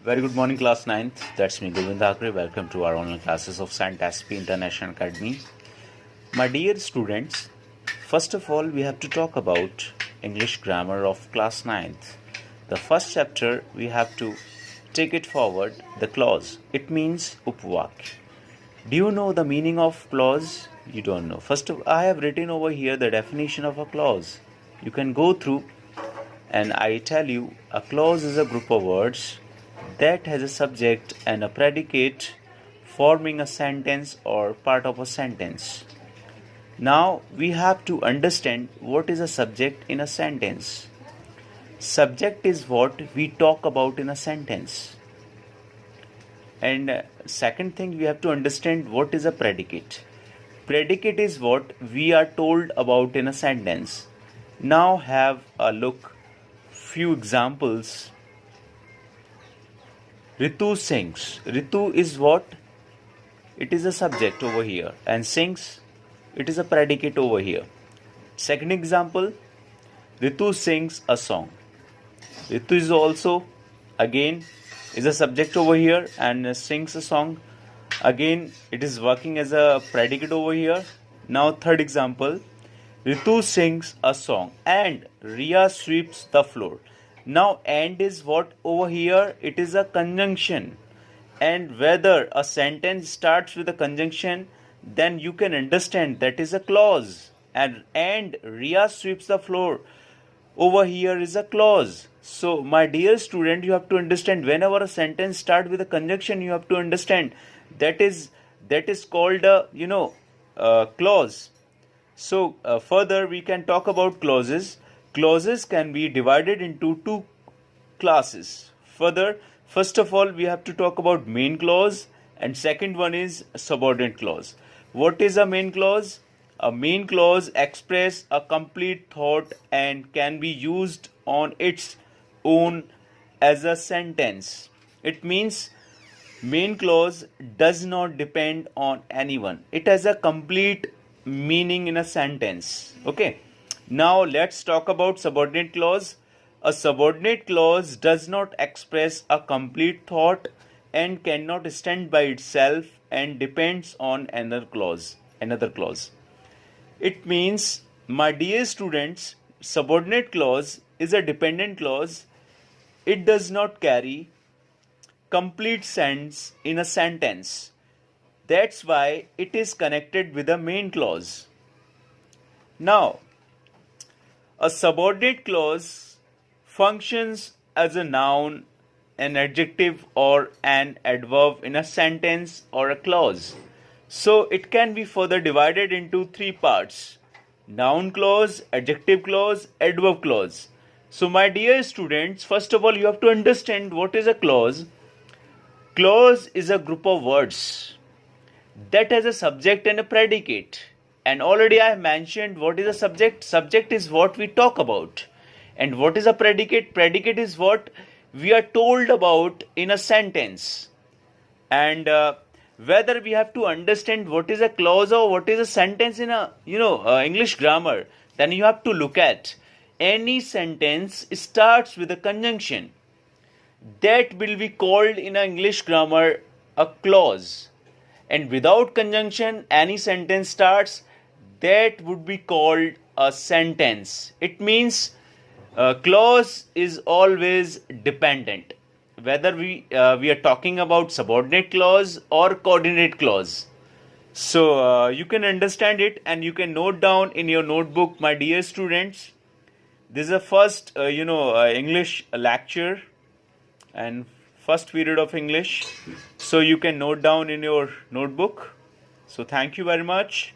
Very good morning, class 9th. That's me, Govind Thakre. Welcome to our online classes of Scientasp International Academy. My dear students, first of all, we have to talk about English grammar of class 9th. The first chapter, we have to take it forward, the clause. It means upvak. Do you know the meaning of clause? You don't know. First of all, I have written over here the definition of a clause. You can go through and I tell you, a clause is a group of words that has a subject and a predicate forming a sentence or part of a sentence. Now we have to understand what is a subject in a sentence. Subject is what we talk about in a sentence. And second thing, we have to understand what is a predicate. Predicate is what we are told about in a sentence. Now have a look, few examples. Ritu sings. Ritu is what? It is a subject over here. And sings, it is a predicate over here. Second example, Ritu sings a song. Ritu is also, again, is a subject over here and sings a song. Again, it is working as a predicate over here. Now, third example, Ritu sings a song and Riya sweeps the floor. Now, and is what over here? It is a conjunction. And whether a sentence starts with a conjunction, then you can understand that is a clause. And Riya sweeps the floor. Over here is a clause. So, my dear student, you have to understand whenever a sentence starts with a conjunction, you have to understand that is called a clause. So, further we can talk about clauses. Clauses can be divided into two classes. Further, first of all, we have to talk about main clause and second one is subordinate clause. What is a main clause? A main clause expresses a complete thought and can be used on its own as a sentence. It means main clause does not depend on anyone. It has a complete meaning in a sentence. Okay. Now let's talk about subordinate clause. A subordinate clause does not express a complete thought and cannot stand by itself and depends on another clause. It means, my dear students, subordinate clause is a dependent clause. It does not carry complete sense in a sentence. That's why it is connected with a main clause. Now, a subordinate clause functions as a noun, an adjective, or an adverb in a sentence or a clause. So it can be further divided into three parts: noun clause, adjective clause, adverb clause. So my dear students, first of all, you have to understand what is a clause. Clause is a group of words that has a subject and a predicate. And already I have mentioned what is a subject. Subject is what we talk about. And what is a predicate? Predicate is what we are told about in a sentence. And whether we have to understand what is a clause or what is a sentence in a English grammar, then you have to look at any sentence starts with a conjunction. That will be called in English grammar a clause. And without conjunction, any sentence starts, that would be called a sentence. It means clause is always dependent. Whether we are talking about subordinate clause or coordinate clause. So you can understand it and you can note down in your notebook, my dear students. This is the first English lecture and first period of English. So you can note down in your notebook. So thank you very much.